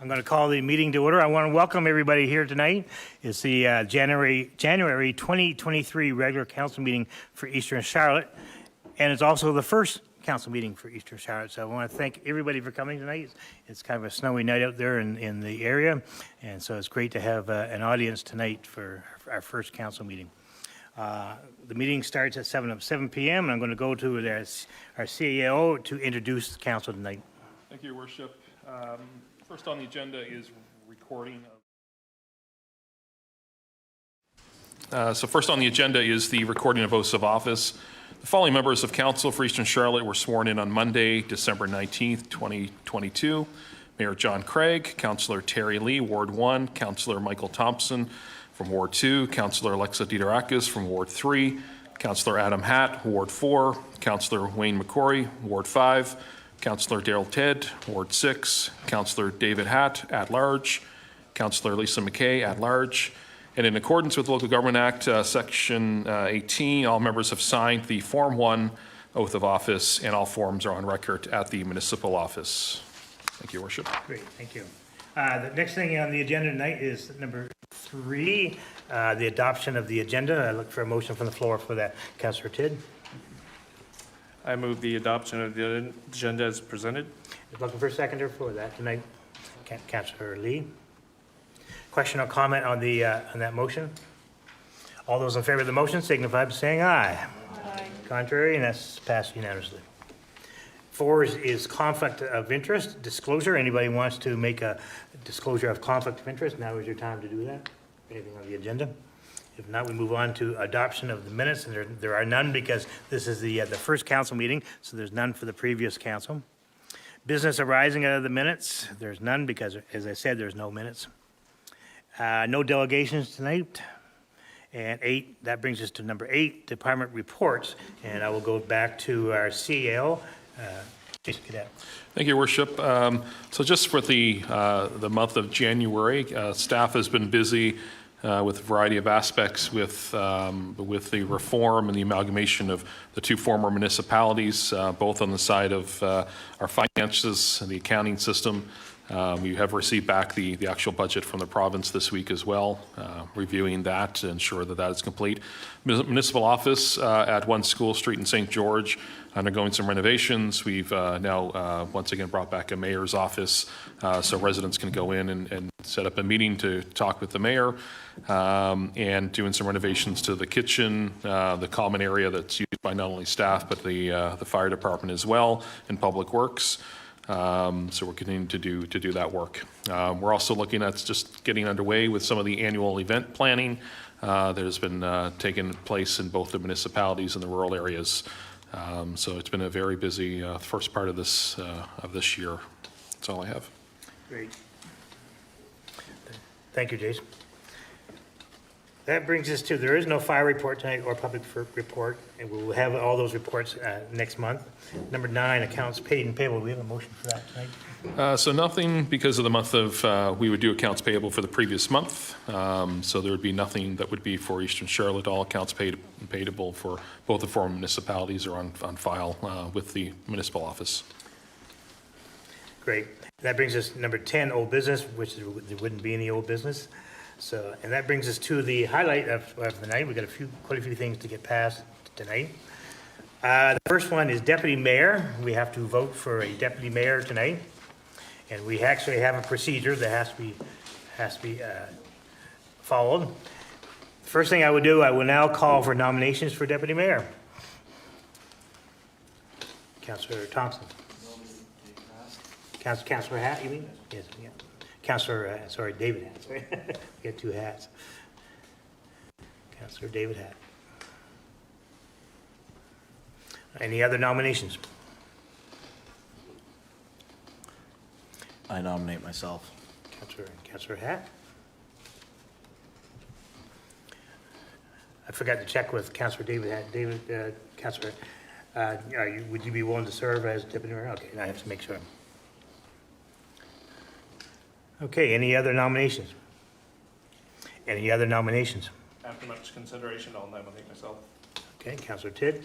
I'm going to call the meeting to order. I want to welcome everybody here tonight. It's the January 2023 regular council meeting for Eastern Charlotte, and it's also the first council meeting for Eastern Charlotte. So I want to thank everybody for coming tonight. It's kind of a snowy night out there in the area, and so it's great to have an audience tonight for our first council meeting. The meeting starts at 7 p.m. and I'm going to go to our CAO to introduce the council tonight. Thank you, Your Worship. First on the agenda is recording. First on the agenda is the recording of oaths of office. The following members of council for Eastern Charlotte were sworn in on Monday, December 19th, 2022. Mayor John Craig, Councillor Terry Lee, Ward 1, Councillor Michael Thompson from Ward 2, Councillor Alexa Diderakis from Ward 3, Councillor Adam Hatt, Ward 4, Councillor Wayne McCrory, Ward 5, Councillor Daryl Ted, Ward 6, Councillor David Hatt, at large, Councillor Lisa McKay, at large. And in accordance with the Local Government Act, Section 18, all members have signed the Form 1 oath of office, and all forms are on record at the municipal office. Thank you, Your Worship. Great, thank you. The next thing on the agenda tonight is number 3, the adoption of the agenda. I look for a motion from the floor for that. Councillor Tidd. I move the adoption of the agenda as presented. Looking for a seconder for that tonight. Councillor Lee. Question or comment on that motion? All those in favor of the motion signify by saying aye. Aye. Contrary, and that's passed unanimously. 4 is conflict of interest disclosure. Anybody wants to make a disclosure of conflict of interest? Now is your time to do that. Anything on the agenda? If not, we move on to adoption of the minutes, and there are none because this is the first council meeting, so there's none for the previous council. Business arising out of the minutes, there's none because, as I said, there's no minutes. No delegations tonight. And 8, that brings us to number 8, department reports, and I will go back to our CEO, Jason Cadet. Thank you, Your Worship. So just for the month of January, staff has been busy with a variety of aspects with the reform and the amalgamation of the 2 former municipalities, both on the side of our finances and the accounting system. We have received back the actual budget from the province this week as well, reviewing that to ensure that that is complete. Municipal office at 1 School Street in St. George undergoing some renovations. We've now once again brought back a mayor's office so residents can go in and set up a meeting to talk with the mayor, and doing some renovations to the kitchen, the common area that's used by not only staff but the fire department as well, and public works. So we're continuing to do that work. We're also looking at just getting underway with some of the annual event planning that has been taking place in both the municipalities and the rural areas. So it's been a very busy first part of this year. That's all I have. Great. Thank you, Jason. That brings us to, there is no fire report tonight or public report, and we will have all those reports next month. Number 9, accounts paid and payable. Do we have a motion for that tonight? So nothing because of the month of, we would do accounts payable for the previous month. So there would be nothing that would be for Eastern Charlotte. All accounts payable for both the former municipalities are on file with the municipal office. Great. That brings us to number 10, old business, which there wouldn't be any old business. So, and that brings us to the highlight of the night. We've got quite a few things to get past tonight. The first one is deputy mayor. We have to vote for a deputy mayor tonight. And we actually have a procedure that has to be followed. First thing I would do, I will now call for nominations for deputy mayor. Councillor Thompson. Councillor Hatt, you mean? Yes, yeah. Councillor, David Hatt, sorry. We got 2 hats. Councillor David Hatt. Any other nominations? I nominate myself. Councillor Hatt? I forgot to check with Councillor David Hatt. Councillor, would you be willing to serve as deputy mayor? Okay, I have to make sure. Okay, any other nominations? Any other nominations? After much consideration, I'll nominate myself. Okay, Councillor Tidd.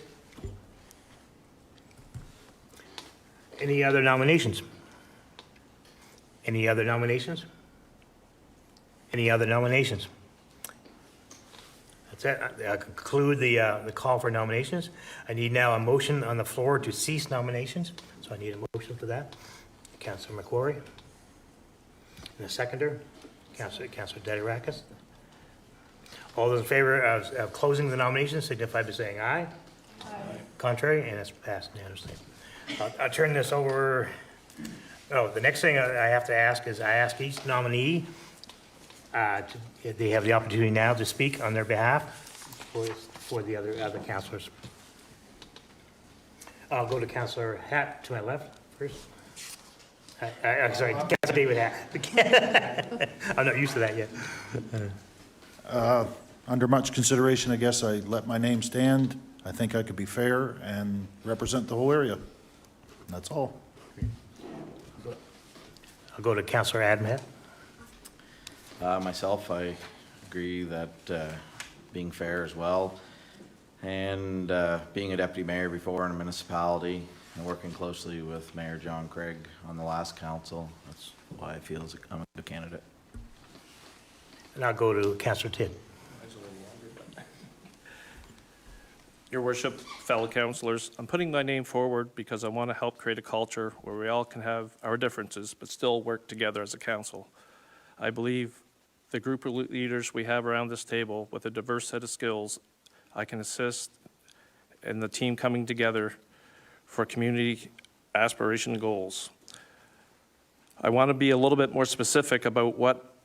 Any other nominations? Any other nominations? Any other nominations? That's it. I conclude the call for nominations. I need now a motion on the floor to cease nominations. So I need a motion for that. Councillor McQuarrie. And a seconder, Councillor Dedirakis. All those in favor of closing the nominations signify by saying aye. Aye. Contrary, and it's passed unanimously. I'll turn this over. Oh, the next thing I have to ask is I ask each nominee, they have the opportunity now to speak on their behalf for the other councillors. I'll go to Councillor Hatt to my left first. I'm sorry, Councillor David Hatt. I'm not used to that yet. Under much consideration, I guess I let my name stand. I think I could be fair and represent the whole area. That's all. I'll go to Councillor Adamhead. Myself, I agree that being fair as well, and being a deputy mayor before in a municipality and working closely with Mayor John Craig on the last council, that's why I feel I'm a good candidate. And I'll go to Councillor Tidd. Your worship, fellow councillors, I'm putting my name forward because I want to help create a culture where we all can have our differences but still work together as a council. I believe the group of leaders we have around this table with a diverse set of skills, I can assist in the team coming together for community aspiration goals. I want to be a little bit more specific about what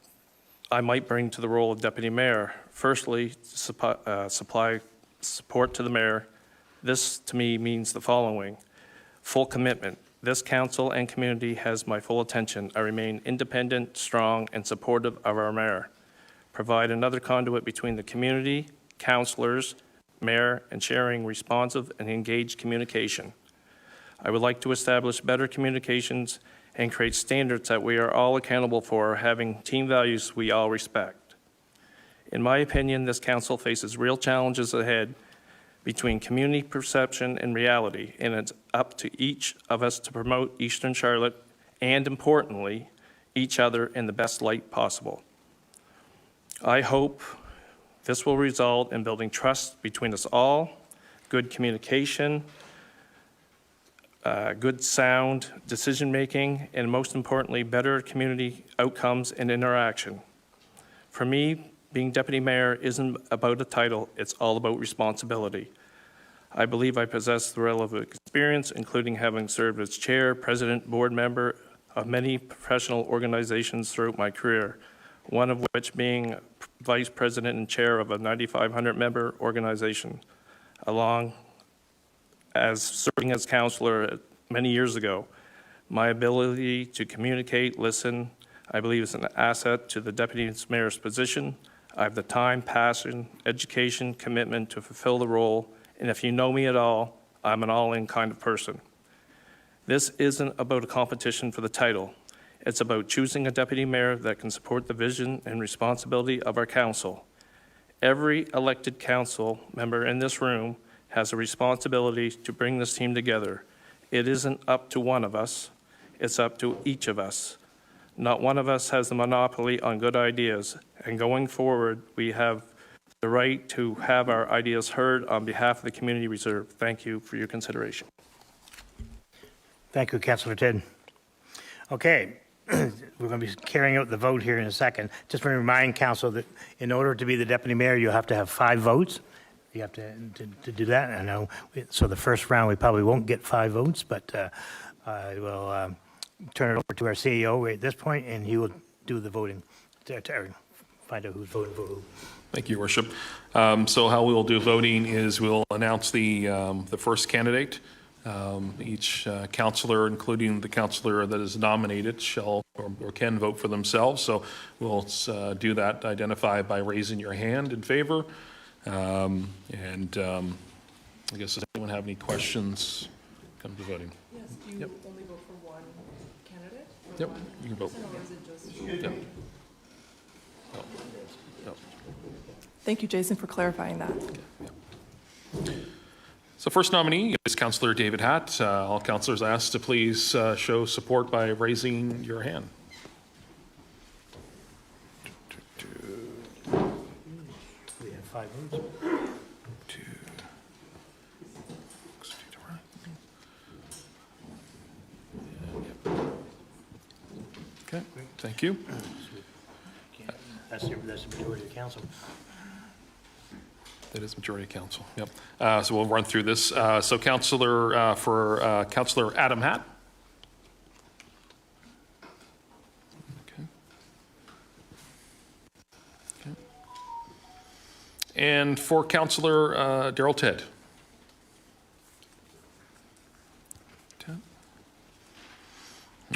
I might bring to the role of deputy mayor. Firstly, supply support to the mayor. This, to me, means the following. Full commitment. This council and community has my full attention. I remain independent, strong, and supportive of our mayor. Provide another conduit between the community, councillors, mayor, and sharing responsive and engaged communication. I would like to establish better communications and create standards that we are all accountable for, having team values we all respect. In my opinion, this council faces real challenges ahead between community perception and reality, and it's up to each of us to promote Eastern Charlotte and, importantly, each other in the best light possible. I hope this will result in building trust between us all, good communication, good sound decision-making, and most importantly, better community outcomes and interaction. For me, being deputy mayor isn't about a title, it's all about responsibility. I believe I possess the relevant experience, including having served as chair, president, board member of many professional organizations throughout my career, one of which being vice president and chair of a 9,500 member organization, along as serving as counselor many years ago. My ability to communicate, listen, I believe is an asset to the deputy mayor's position. I have the time, passion, education, commitment to fulfill the role, and if you know me at all, I'm an all-in kind of person. This isn't about a competition for the title. It's about choosing a deputy mayor that can support the vision and responsibility of our council. Every elected council member in this room has a responsibility to bring this team together. It isn't up to one of us, it's up to each of us. Not one of us has the monopoly on good ideas, and going forward, we have the right to have our ideas heard on behalf of the community reserve. Thank you for your consideration. Thank you, Councillor Tidd. Okay, we're going to be carrying out the vote here in a second. Just want to remind council that in order to be the deputy mayor, you have to have 5 votes. You have to do that. I know, so the first round, we probably won't get 5 votes, but I will turn it over to our CEO at this point, and he will do the voting to find out who's voting for who. Thank you, Your Worship. So how we will do voting is we'll announce the first candidate. Each councillor, including the councillor that is nominated, shall or can vote for themselves. So we'll do that, identify by raising your hand in favor. I guess, does anyone have any questions? Come to voting. Yes, do you only vote for one candidate? Or Yep, one you can vote. person, or is it just? Yep. Yep. Thank you, Jason, for clarifying that. So first nominee is Councillor David Hatt. All councillors asked to please show support by raising your hand. 5 moves. Okay, thank you. That's the majority of the council. That is majority of council, yep. So we'll run through this. So Councillor, for Councillor Adam Hatt. Okay. Okay. And for Councillor Darrell Ted. Ted.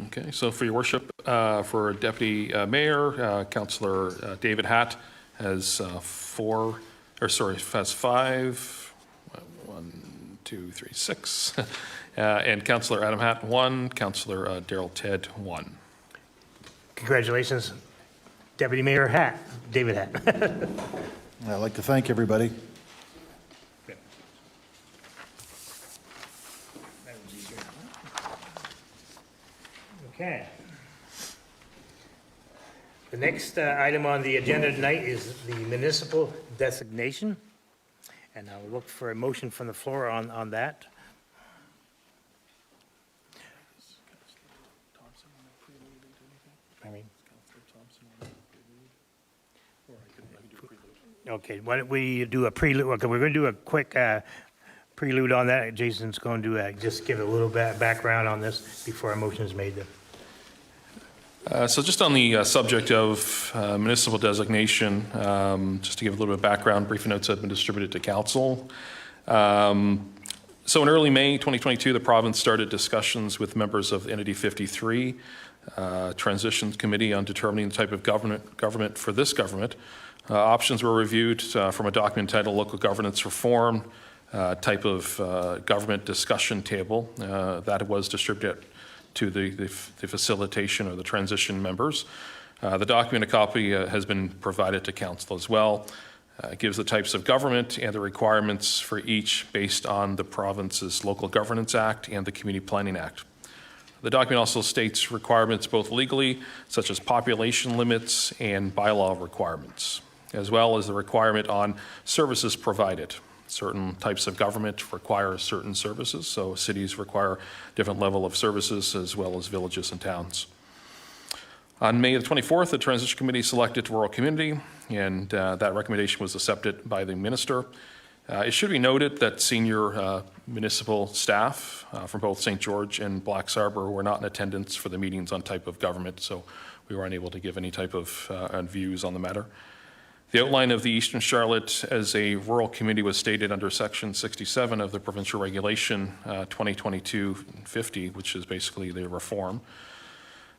Okay, so for your worship, for Deputy Mayor, Councillor David Hatt has has 5, 1, 2, 3, 6, and Councillor Adam Hatt 1, Councillor Darrell Ted 1. Congratulations, Deputy Mayor Hatt, David Hatt. I'd like to thank everybody. Okay. The next item on the agenda tonight is the municipal designation, and I'll look for a motion from the floor on that. I mean, okay, why don't we do a prelude? Okay, we're going to do a quick prelude on that. Jason's going to just give a little bit background on this before a motion is made. So just on the subject of municipal designation, just to give a little bit of background, briefing notes have been distributed to council. So in early May 2022, the province started discussions with members of Entity 53, Transitions Committee on determining the type of government for this government. Options were reviewed from a document titled Local Governance Reform, type of government discussion table that was distributed to the facilitation or the transition members. The document, a copy, has been provided to council as well. It gives the types of government and the requirements for each based on the province's Local Governance Act and the Community Planning Act. The document also states requirements both legally, such as population limits and bylaw requirements, as well as the requirement on services provided. Certain types of government require certain services, so cities require different level of services as well as villages and towns. On May the 24th, the Transition Committee selected rural community, and that recommendation was accepted by the minister. It should be noted that senior municipal staff from both St. George and Blacks Harbour were not in attendance for the meetings on type of government, so we were unable to give any type of views on the matter. The outline of the Eastern Charlotte as a rural community was stated under Section 67 of the Provincial Regulation 2022-50, which is basically the reform.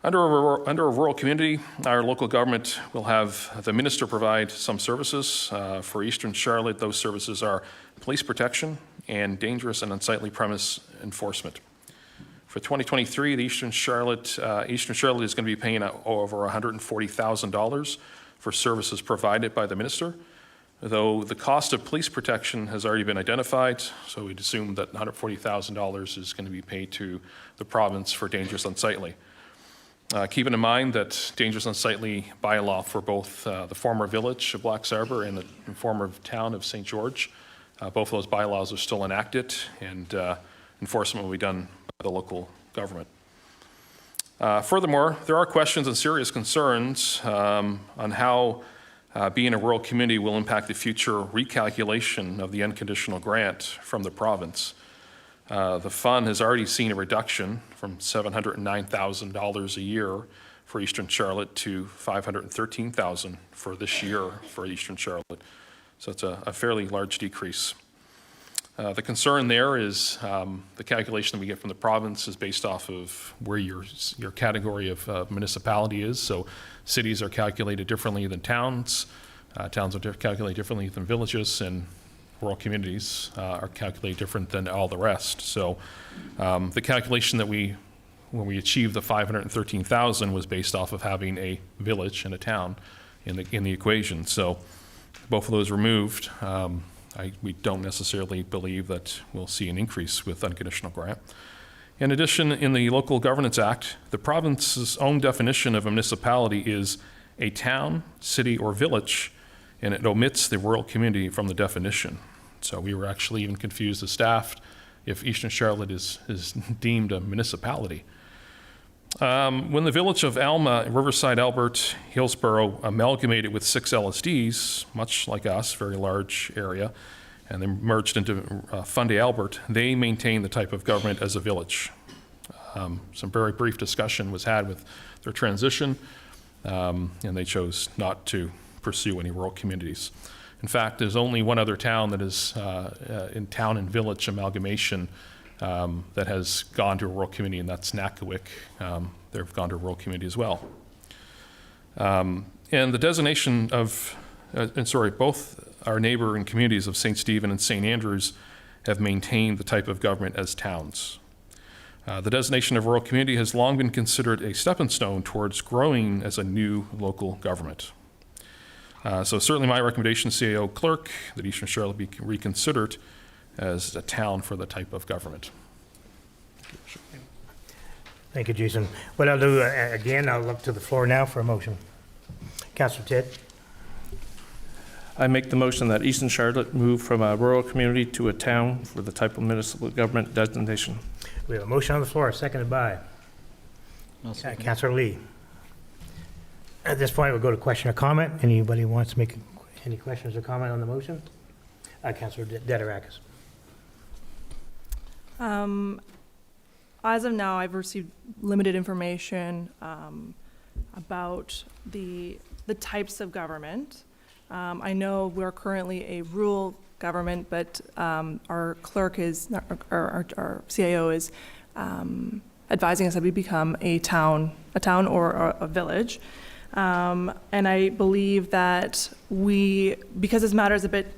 Under a rural community, our local government will have the minister provide some services. For Eastern Charlotte, those services are police protection and dangerous and unsightly premise enforcement. For 2023, the Eastern Charlotte is going to be paying over $140,000 for services provided by the minister, though the cost of police protection has already been identified, so we'd assume that $140,000 is going to be paid to the province for dangerous unsightly. Keeping in mind that dangerous unsightly bylaw for both the former village of Blacks Harbour and the former town of St. George, both of those bylaws are still enacted, and enforcement will be done by the local government. Furthermore, there are questions and serious concerns on how being a rural community will impact the future recalculation of the unconditional grant from the province. The fund has already seen a reduction from $709,000 a year for Eastern Charlotte to $513,000 for this year for Eastern Charlotte. So it's a fairly large decrease. The concern there is the calculation that we get from the province is based off of where your category of municipality is. So cities are calculated differently than towns. Towns are calculated differently than villages, and rural communities are calculated different than all the rest. So the calculation that when we achieved the $513,000 was based off of having a village and a town in the equation. So both of those removed, we don't necessarily believe that we'll see an increase with unconditional grant. In addition, in the Local Governance Act, the province's own definition of a municipality is a town, city, or village and it omits the rural community from the definition. So we were actually even confused as staff if Eastern Charlotte is deemed a municipality. When the village of Alma, Riverside, Albert, Hillsborough amalgamated with 6 LSDs, much like us, very large area, and then merged into Fundy Albert, they maintained the type of government as a village. Some very brief discussion was had with their transition, and they chose not to pursue any rural communities. In fact, there's only one other town that is in town and village amalgamation that has gone to a rural community, and that's Nakawik. They've gone to a rural community as well. And the designation of, both our neighboring communities of St. Stephen and St. Andrews have maintained the type of government as towns. The designation of rural community has long been considered a stepping stone towards growing as a new local government. So certainly my recommendation, CAO clerk, that Eastern Charlotte be reconsidered as a town for the type of government. Thank you, Jason. What I'll do, again, I'll look to the floor now for a motion. Councillor Ted? I make the motion that Eastern Charlotte move from a rural community to a town for the type of municipal government designation. We have a motion on the floor, seconded by Councillor Lee. At this point, we'll go to question or comment. Anybody wants to make any questions or comment on the motion? Councillor Dederakis. As of now, I've received limited information about the types of government. I know we're currently a rural government, but our clerk is, our CAO is advising us that we become a town or a village. And I believe that because this matter is a bit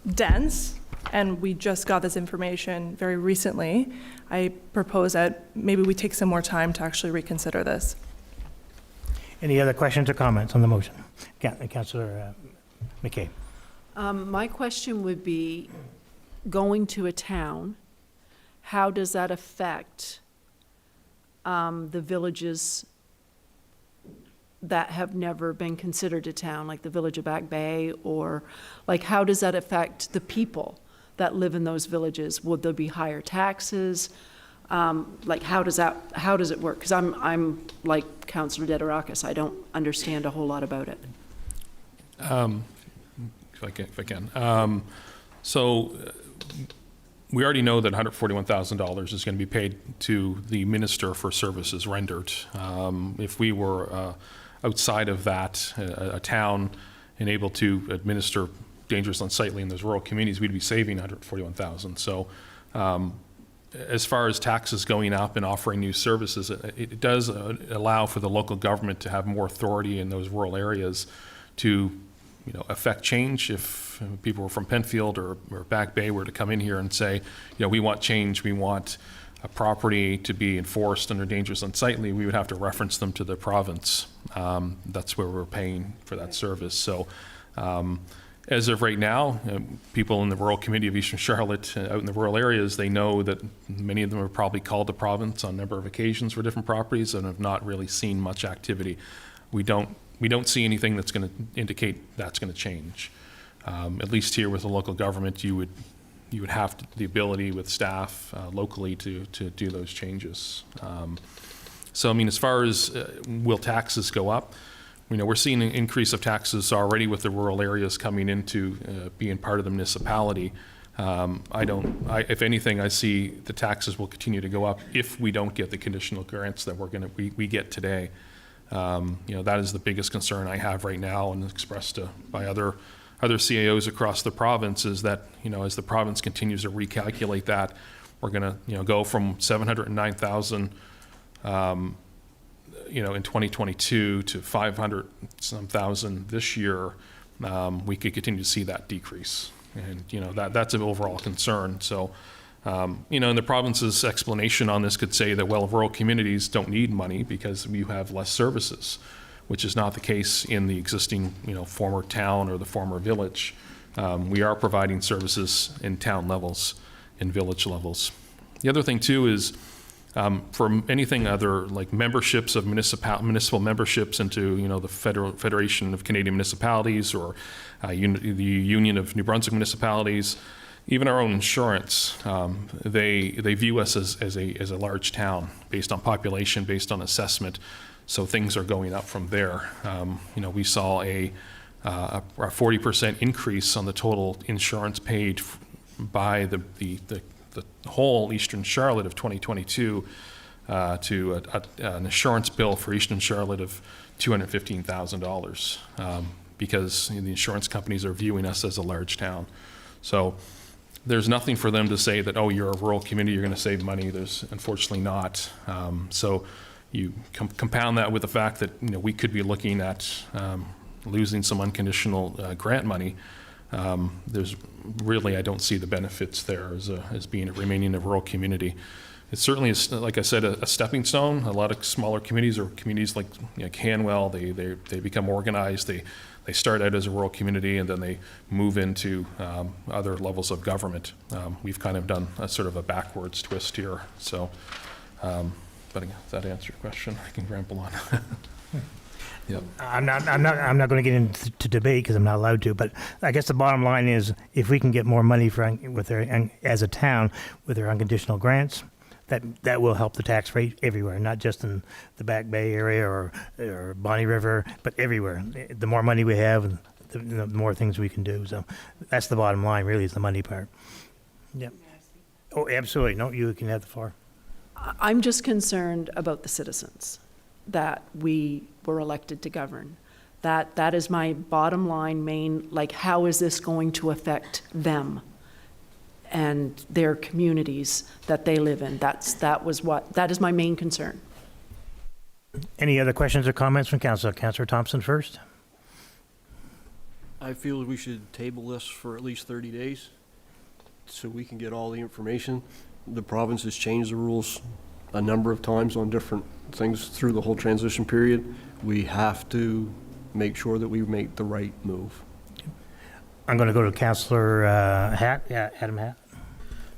dense, and we just got this information very recently, I propose that maybe we take some more time to actually reconsider this. Any other questions or comments on the motion? Councillor McKay. My question would be, going to a town, how does that affect the villages that have never been considered a town, like the village of Back Bay, or like how does that affect the people that live in those villages? Would there be higher taxes? Like how does it work? Because I'm like Councillor Dederakis, I don't understand a whole lot about it. If I can. We already know that $141,000 is going to be paid to the minister for services rendered. If we were outside of that, a town and able to administer dangerous unsightly in those rural communities, we'd be saving $141,000. So as far as taxes going up and offering new services, it does allow for the local government to have more authority in those rural areas to affect change. If people from Penfield or Back Bay were to come in here and say, we want change, we want a property to be enforced under dangerous unsightly, we would have to reference them to the province. That's where we're paying for that service. So as of right now, people in the rural community of Eastern Charlotte, out in the rural areas, they know that many of them have probably called the province on a number of occasions for different properties and have not really seen much activity. We don't see anything that's going to indicate that's going to change. At least here with the local government, you would have the ability with staff locally to do those changes. So, I mean, as far as will taxes go up, we're seeing an increase of taxes already with the rural areas coming into being part of the municipality. If anything, I see the taxes will continue to go up if we don't get the conditional grants that we get today. That is the biggest concern I have right now, and expressed by other CAOs across the province, is that as the province continues to recalculate that, we're going to go from 709,000 in 2022 to 500 some thousand this year. We could continue to see that decrease, and that's an overall concern. So and the province's explanation on this could say that, well, rural communities don't need money because you have less services, which is not the case in the existing, former town or the former village. We are providing services in town levels, in village levels. The other thing too is For anything other, like memberships of municipal memberships into, the Federation of Canadian Municipalities, or the Union of New Brunswick Municipalities, even our own insurance, they view us as a large town based on population, based on assessment. So things are going up from there. We saw a 40% increase on the total insurance paid by the whole Eastern Charlotte of 2022 to an insurance bill for Eastern Charlotte of $215,000 because the insurance companies are viewing us as a large town. So there's nothing for them to say that, oh, you're a rural community, you're going to save money. There's unfortunately not. So you compound that with the fact that we could be looking at losing some unconditional grant money. There's really, I don't see the benefits there as being remaining a rural community. It certainly is, like I said, a stepping stone. A lot of smaller communities, or communities like Canwell, they become organized. They start out as a rural community and then they move into other levels of government. We've kind of done a sort of a backwards twist here. So, but does that answer your question? I can ramble on. Yep. I'm not going to get into debate because I'm not allowed to, but I guess the bottom line is if we can get more money as a town with their unconditional grants, that will help the tax rate everywhere, not just in the Back Bay area or Bonnie River, but everywhere. The more money we have, the more things we can do. So that's the bottom line, really, is the money part. Yeah. Oh, absolutely. No, you can have the floor. I'm just concerned about the citizens that we were elected to govern. That is my bottom line, main, like, how is this going to affect them and their communities that they live in? That is my main concern. Any other questions or comments from council? Councillor Thompson first. I feel we should table this for at least 30 days so we can get all the information. The province has changed the rules a number of times on different things through the whole transition period. We have to make sure that we make the right move. I'm going to go to Councillor Adam Hatt.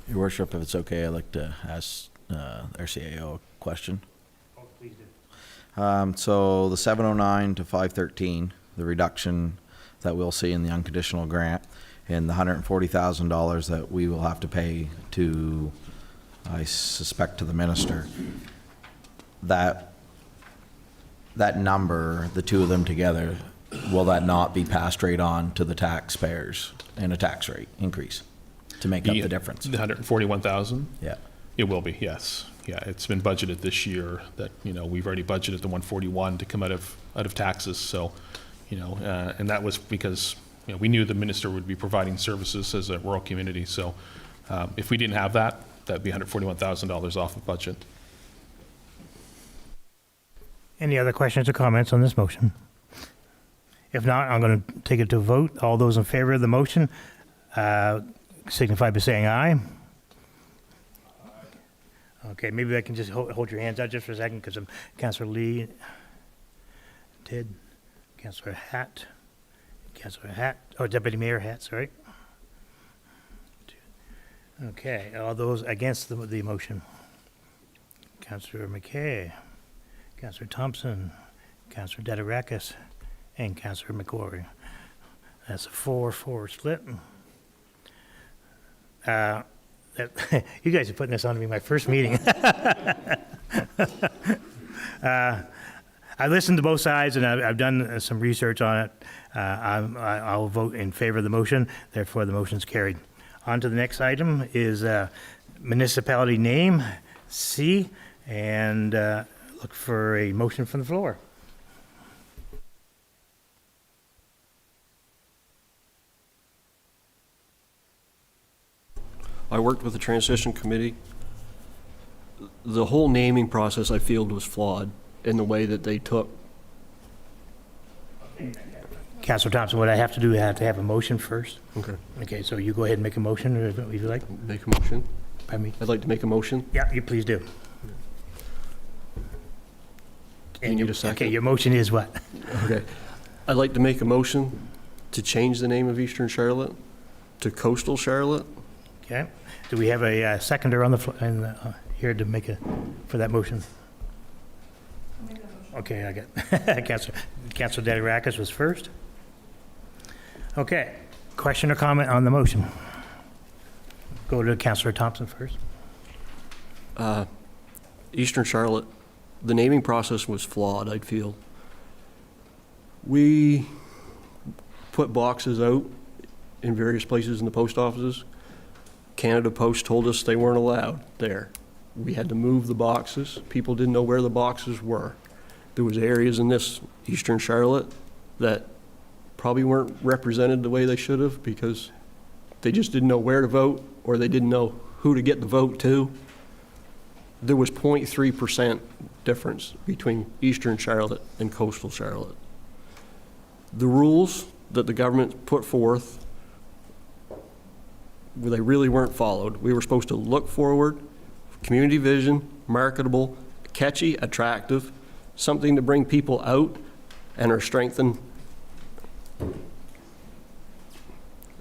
Your Worship, if it's okay, I'd like to ask our CAO a question. Oh, please do. So the 709 to 513, the reduction that we'll see in the unconditional grant, and the $140,000 that we will have to pay to, I suspect, to the minister, that number, the two of them together, will that not be passed right on to the taxpayers in a tax rate increase to make up the difference? The 141,000? Yeah. It will be, yes. Yeah, it's been budgeted this year that, we've already budgeted the 141 to come out of taxes. So, and that was because, we knew the minister would be providing services as a rural community. So if we didn't have that, that'd be $141,000 off the budget. Any other questions or comments on this motion? If not, I'm going to take it to a vote. All those in favor of the motion signify by saying aye. Okay, maybe I can just hold your hands out just for a second because I'm Councillor Lee, Ted, Councillor Hatt, Deputy Mayor Hatt, sorry. Okay, all those against the motion. Councillor McKay, Councillor Thompson, Councillor Dederakis, and Councillor McCory. That's a 4-4 split. You guys are putting this on me my first meeting. I listened to both sides and I've done some research on it. I'll vote in favor of the motion. Therefore, the motion's carried. On to the next item is municipality name, C, and look for a motion from the floor. I worked with the transition committee. The whole naming process I feel was flawed in the way that they took. Councillor Thompson, what I have to do, I have to have a motion first. Okay. Okay, so you go ahead and make a motion, or if you like. Make a motion. Pardon me? I'd like to make a motion. Yeah, you please do. You need a second? Okay, your motion is what? Okay. I'd like to make a motion to change the name of Eastern Charlotte to Coastal Charlotte. Okay. Do we have a seconder on the here to make for that motion? Okay, I got, Councilor Dedirakis was first. Okay, question or comment on the motion? Go to Councilor Thompson first. Eastern Charlotte, the naming process was flawed, I feel. We put boxes out in various places in the post offices. Canada Post told us they weren't allowed there. We had to move the boxes. People didn't know where the boxes were. There was areas in this Eastern Charlotte that probably weren't represented the way they should have because they just didn't know where to vote or they didn't know who to get the vote to. There was 0.3% difference between Eastern Charlotte and Coastal Charlotte. The rules that the government put forth, well, they really weren't followed. We were supposed to look forward, community vision, marketable, catchy, attractive, something to bring people out and are strengthened.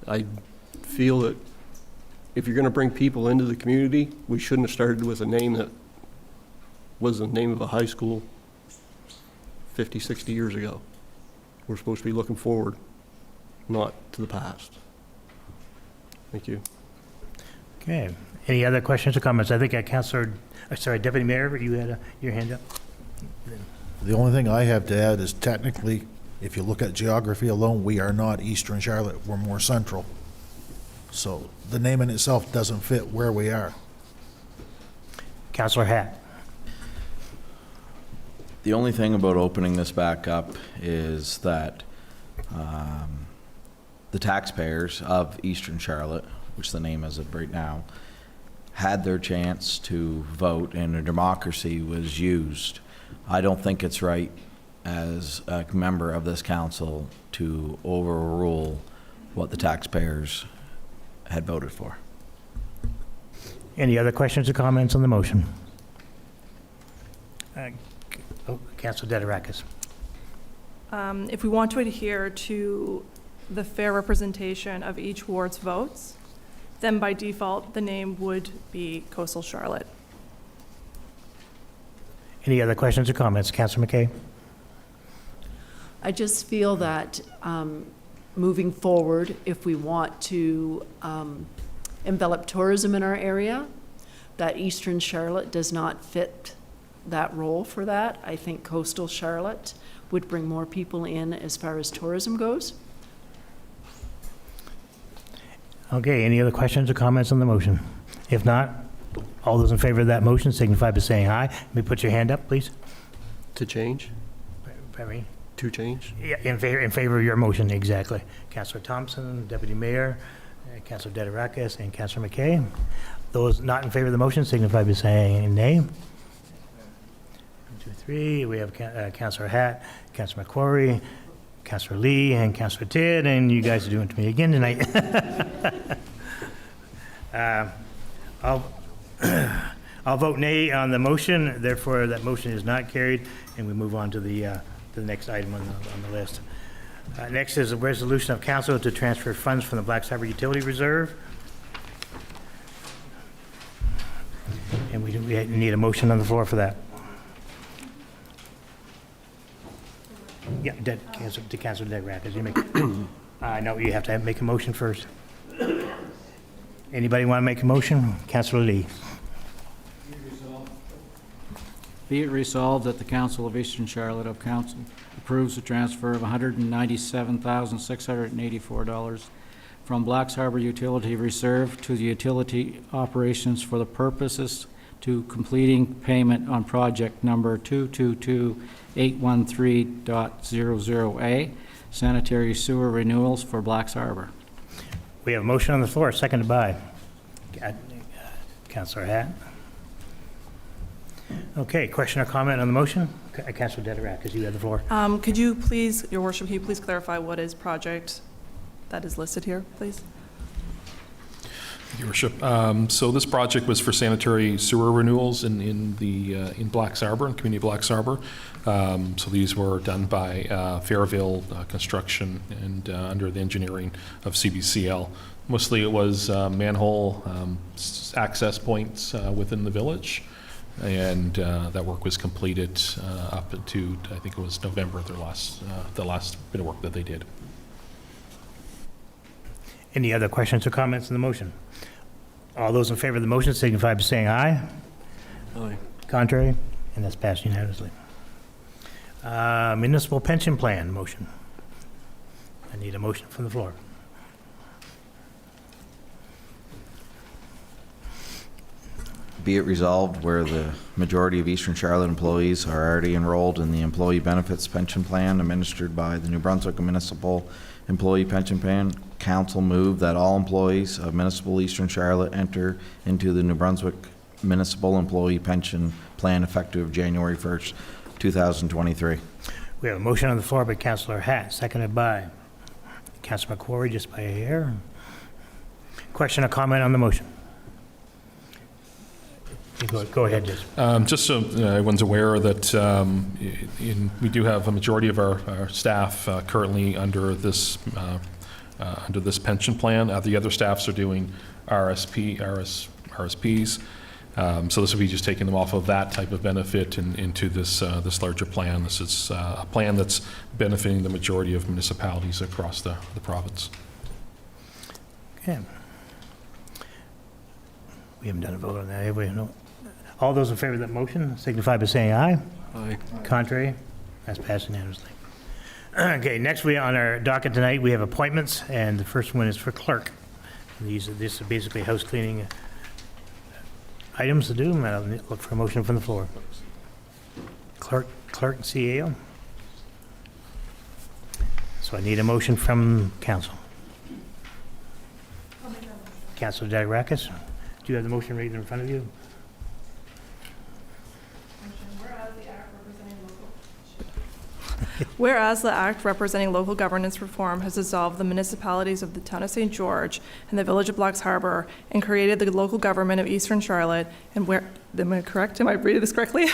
I feel that if you're going to bring people into the community, we shouldn't have started with a name that was the name of a high school 50, 60 years ago. We're supposed to be looking forward, not to the past. Thank you. Okay, any other questions or comments? I think Deputy Mayor, you had your hand up? The only thing I have to add is technically, if you look at geography alone, we are not Eastern Charlotte, we're more central. So the name in itself doesn't fit where we are. Councilor Hatt. The only thing about opening this back up is that the taxpayers of Eastern Charlotte, which the name is of right now, had their chance to vote and a democracy was used. I don't think it's right as a member of this council to overrule what the taxpayers had voted for. Any other questions or comments on the motion? Councilor Dedirakis. If we want to adhere to the fair representation of each ward's votes, then by default, the name would be Coastal Charlotte. Any other questions or comments? Councilor McKay? I just feel that moving forward, if we want to envelop tourism in our area, that Eastern Charlotte does not fit that role for that. I think Coastal Charlotte would bring more people in as far as tourism goes. Okay, any other questions or comments on the motion? If not, all those in favor of that motion signify by saying aye. Let me put your hand up, please. To change? Perry? To change? Yeah, in favor of your motion, exactly. Councilor Thompson, Deputy Mayor, Councilor Dedirakis, and Councilor McKay. Those not in favor of the motion signify by saying nay. 1, 2, 3. We have Councilor Hatt, Councilor McQuarrie, Councilor Lee, and Councilor Tidd, and you guys are doing it to me again tonight. I'll vote nay on the motion. Therefore, that motion is not carried, and we move on to the next item on the list. Next is a resolution of council to transfer funds from the Blacks Harbor Utility Reserve. And we need a motion on the floor for that. Yeah, to Councilor Dedirakis, you make. No, you have to make a motion first. Anybody want to make a motion? Councilor Lee. Be it resolved that the Council of Eastern Charlotte of Council approves the transfer of $197,684 from Blacks Harbor Utility Reserve to the utility operations for the purposes to completing payment on project number 222813.00A, sanitary sewer renewals for Blacks Harbor. We have a motion on the floor, seconded by Councilor Hatt. Okay, question or comment on the motion? Councilor Dedirakis, you have the floor. Could you please, Your Worship, can you please clarify what is project that is listed here, please? Your Worship. So this project was for sanitary sewer renewals in Blacks Harbor, in the community of Blacks Harbor. So these were done by Fairville Construction and under the engineering of CBCL. Mostly it was manhole access points within the village, and that work was completed up to, I think it was November, the last bit of work that they did. Any other questions or comments on the motion? All those in favor of the motion signify by saying aye. Aye. Contrary? And that's passed unanimously. Municipal pension plan motion. I need a motion from the floor. Be it resolved where the majority of Eastern Charlotte employees are already enrolled in the Employee Benefits Pension Plan administered by the New Brunswick Municipal Employee Pension Plan, Council move that all employees of Municipal Eastern Charlotte enter into the New Brunswick Municipal Employee Pension Plan effective January 1st, 2023. We have a motion on the floor by Councillor Hatt, seconded by Councillor McQuarrie, just by a hair. Question or comment on the motion? Go ahead, just. Just so everyone's aware that we do have a majority of our staff currently under this pension plan. The other staffs are doing RSPs. So this will be just taking them off of that type of benefit and into this larger plan. This is a plan that's benefiting the majority of municipalities across the province. Okay. We haven't done a vote on that, have we? No. All those in favor of that motion signify by saying aye. Aye. Contrary? That's passed unanimously. Okay, next on our docket tonight, we have appointments, and the first one is for clerk. This is basically house cleaning items to do, and I'll look for a motion from the floor. Clerk and CAO. So I need a motion from council. Councilor Dagrakis, do you have the motion right in front of you? Whereas the Act representing local governance reform has dissolved the municipalities of the town of St. George and the village of Blacks Harbor and created the local government of Eastern Charlotte, and where, am I correct? Am I reading this correctly?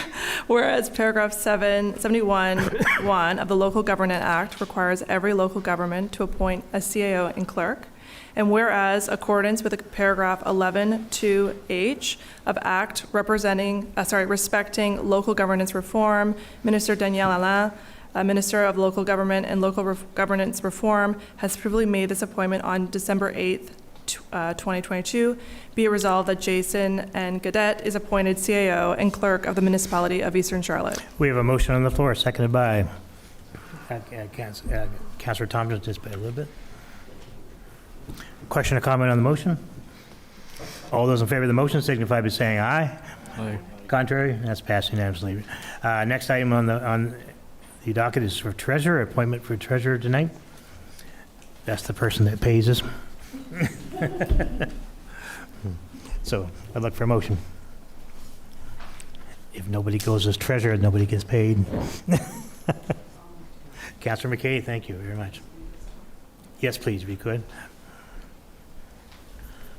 Whereas paragraph 71(1) of the Local Government Act requires every local government to appoint a CAO and clerk, and whereas accordance with paragraph 11(2)(h) of Act respecting local governance reform, Minister Danielle Alain, Minister of Local Government and Local Governance Reform, has previously made this appointment on December 8th, 2022. Be it resolved that Jason N. Gadet is appointed CAO and Clerk of the Municipality of Eastern Charlotte. We have a motion on the floor, seconded by Councillor Thompson, just by a little bit. Question or comment on the motion? All those in favor of the motion signify by saying aye. Aye. Contrary? That's passed unanimously. Next item on the docket is for treasurer, appointment for treasurer tonight. That's the person that pays us. So I'd look for a motion. If nobody goes as treasurer, nobody gets paid. Councillor McKay, thank you very much. Yes, please, if you could.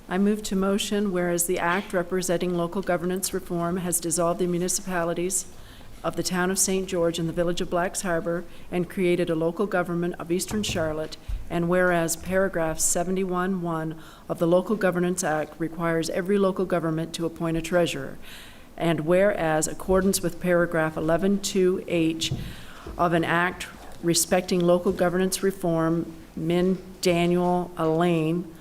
I move to motion, whereas the Act representing local governance reform has dissolved the municipalities of the town of St. George and the village of Blacks Harbor and created a local government of Eastern Charlotte, and whereas paragraph 71(1) of the Local Governance Act requires every local government to appoint a treasurer, and whereas accordance with paragraph 11(2)(h) of an act respecting local governance reform, Min Daniel Alain,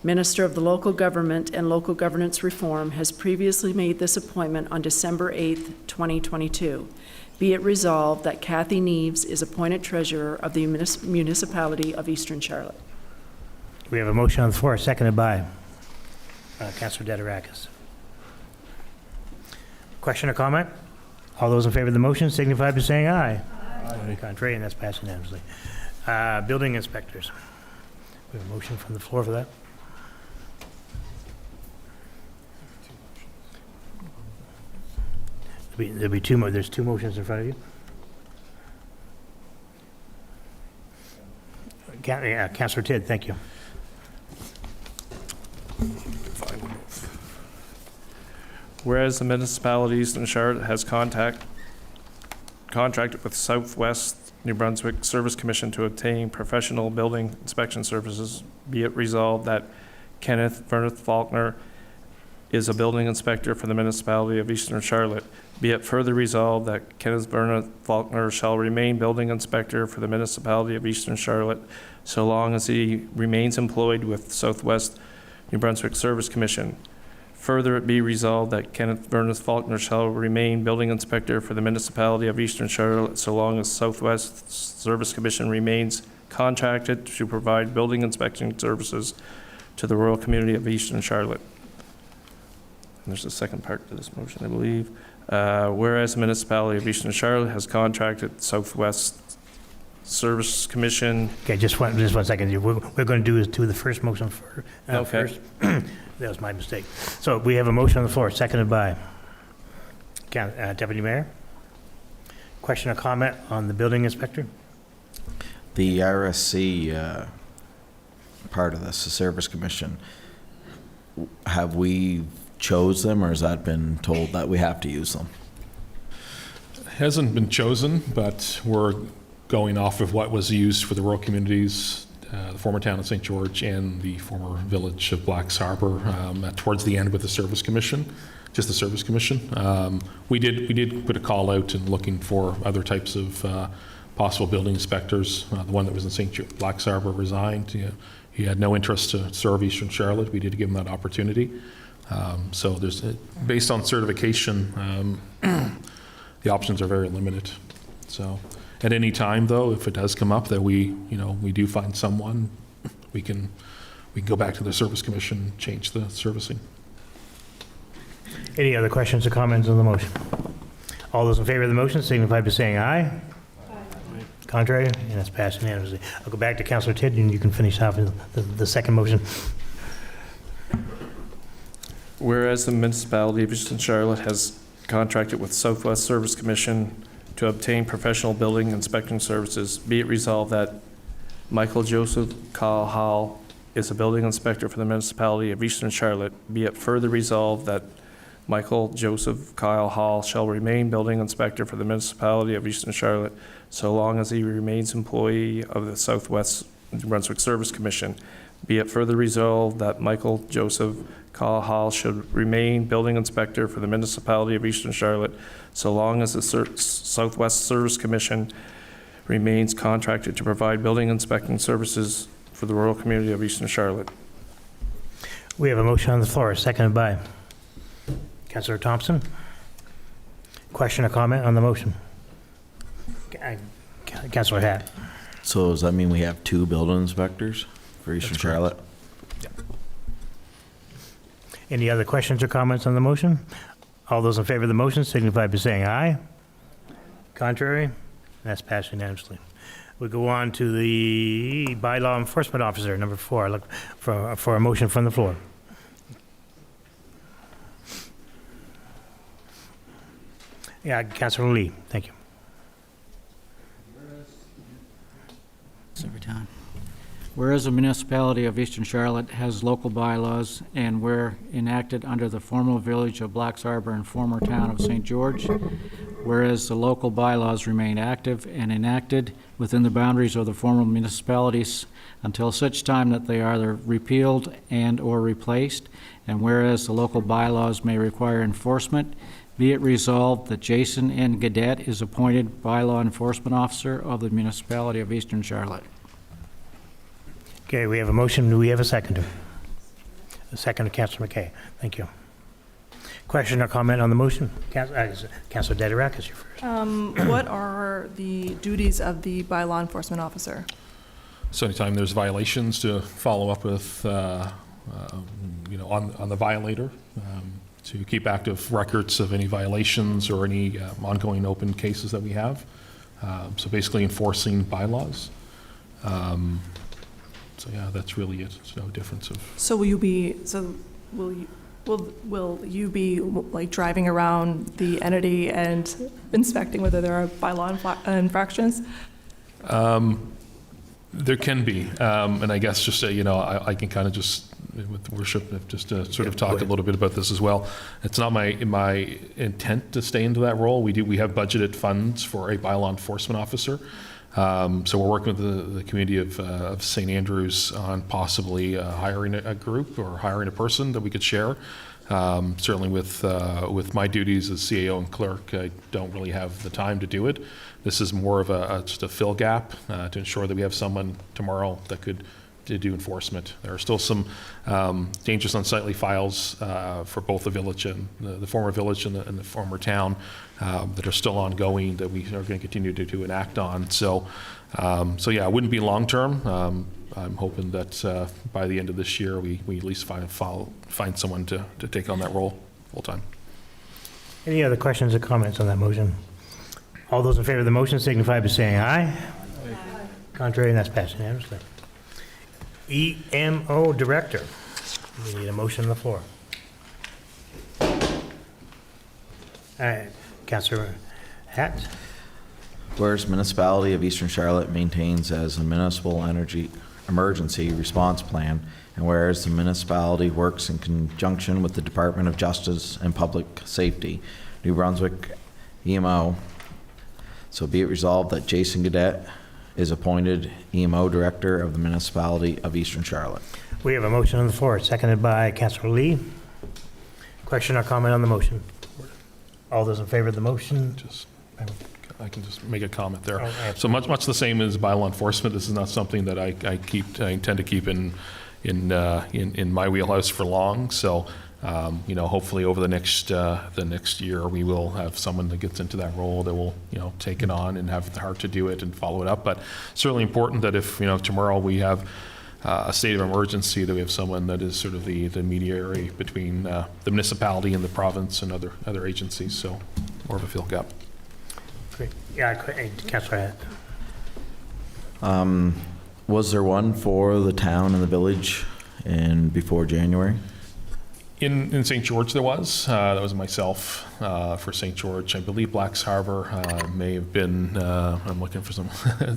Minister of the Local Government and Local Governance Reform, has previously made this appointment on December 8th, 2022. Be it resolved that Kathy Neves is appointed Treasurer of the Municipality of Eastern Charlotte. We have a motion on the floor, seconded by Councillor Dagrakis. Question or comment? All those in favor of the motion signify by saying aye. Aye. Contrary, and that's passed unanimously. Building inspectors. We have a motion from the floor for that. There'll be two more. There's two motions in front of you. Councillor Tidd, thank you. Whereas the municipality of Eastern Charlotte has contracted with Southwest New Brunswick Service Commission to obtain professional building inspection services, be it resolved that Kenneth Bernard Faulkner is a building inspector for the municipality of Eastern Charlotte. Be it further resolved that Kenneth Bernard Faulkner shall remain building inspector for the municipality of Eastern Charlotte so long as he remains employed with Southwest New Brunswick Service Commission. Further, it be resolved that Kenneth Bernard Faulkner shall remain building inspector for the municipality of Eastern Charlotte so long as Southwest Service Commission remains contracted to provide building inspection services to the rural community of Eastern Charlotte. And there's a second part to this motion, I believe. Whereas the municipality of Eastern Charlotte has contracted Southwest Service Commission. Okay, just one second. We're going to do the first motion Okay. first. That was my mistake. So we have a motion on the floor, seconded by Deputy Mayor. Question or comment on the building inspector? The RSC part of this, the Service Commission, have we chose them, or has that been told that we have to use them? Hasn't been chosen, but we're going off of what was used for the rural communities, the former town of St. George and the former village of Blacks Harbor, towards the end with the Service Commission, just the Service Commission. We did put a call out and looking for other types of possible building inspectors. The one that was in Blacks Harbor resigned. He had no interest to serve Eastern Charlotte. We did give him that opportunity. So there's, based on certification, the options are very limited. So at any time, though, if it does come up that we do find someone, we can go back to the Service Commission, change the servicing. Any other questions or comments on the motion? All those in favor of the motion signify by saying aye. Aye. Contrary? And that's passed unanimously. I'll go back to Councillor Tidd, and you can finish off the second motion. Whereas the municipality of Eastern Charlotte has contracted with Southwest Service Commission to obtain professional building inspection services, be it resolved that Michael Joseph Kyle Hall is a building inspector for the municipality of Eastern Charlotte. Be it further resolved that Michael Joseph Kyle Hall shall remain building inspector for the municipality of Eastern Charlotte so long as he remains employee of the Southwest New Brunswick Service Commission. Be it further resolved that Michael Joseph Kyle Hall should remain building inspector for the municipality of Eastern Charlotte so long as the Southwest Service Commission remains contracted to provide building inspection services for the rural community of Eastern Charlotte. We have a motion on the floor, seconded by Councillor Thompson. Question or comment on the motion? Councillor Hatt. So does that mean we have 2 building inspectors for Eastern Charlotte? Any other questions or comments on the motion? All those in favor of the motion signify by saying aye. Contrary? That's passed unanimously. We go on to the bylaw enforcement officer, number 4. I look for a motion from the floor. Yeah, Councillor Lee, thank you. Whereas the municipality of Eastern Charlotte has local bylaws and where enacted under the former village of Blacks Harbor and former town of St. George, whereas the local bylaws remain active and enacted within the boundaries of the former municipalities until such time that they are either repealed and/or replaced, and whereas the local bylaws may require enforcement, be it resolved that Jason N. Gadet is appointed bylaw enforcement officer of the municipality of Eastern Charlotte. Okay, we have a motion. Do we have a seconder? A second to Councillor McKay. Thank you. Question or comment on the motion? Councillor Dederack is your first. What are the duties of the bylaw enforcement officer? So anytime there's violations, to follow up with, on the violator, to keep active records of any violations or any ongoing open cases that we have. So basically enforcing bylaws. So yeah, that's really it. There's no difference of. So will you be like driving around the entity and inspecting whether there are bylaw infractions? There can be, and I guess just I can kind of just with worship just to sort of talk a little bit about this as well. It's not my intent to stay into that role. We have budgeted funds for a bylaw enforcement officer. So we're working with the community of St. Andrews on possibly hiring a group or hiring a person that we could share. Certainly with my duties as CAO and clerk, I don't really have the time to do it. This is more of just a fill gap to ensure that we have someone tomorrow that could to do enforcement. There are still some dangerous unsightly files for both the village and the former village and the former town that are still ongoing that we are going to continue to do and act on. So yeah, it wouldn't be long term. I'm hoping that by the end of this year, we at least find someone to take on that role full time. Any other questions or comments on that motion? All those in favor of the motion signify by saying aye. Contrary, and that's passed unanimously. EMO Director. We need a motion on the floor. All right, Councillor Hatt. Whereas municipality of Eastern Charlotte maintains as a municipal energy emergency response plan, and whereas the municipality works in conjunction with the Department of Justice and Public Safety, New Brunswick EMO, so be it resolved that Jason Gadet is appointed EMO Director of the municipality of Eastern Charlotte. We have a motion on the floor, seconded by Councillor Lee. Question or comment on the motion? All those in favor of the motion? I can just make a comment there. Oh, absolutely. So much the same as bylaw enforcement. This is not something that I intend to keep in my wheelhouse for long. So, hopefully over the next year, we will have someone that gets into that role that will, take it on and have the heart to do it and follow it up. But certainly important that if, tomorrow we have a state of emergency, that we have someone that is sort of the mediator between the municipality and the province and other agencies. So more of a fill gap. Great. Yeah, Councillor Hatt. Was there one for the town and the village before January? In St. George there was. That was myself for St. George. I believe Blacks Harbor may have been, I'm looking for some,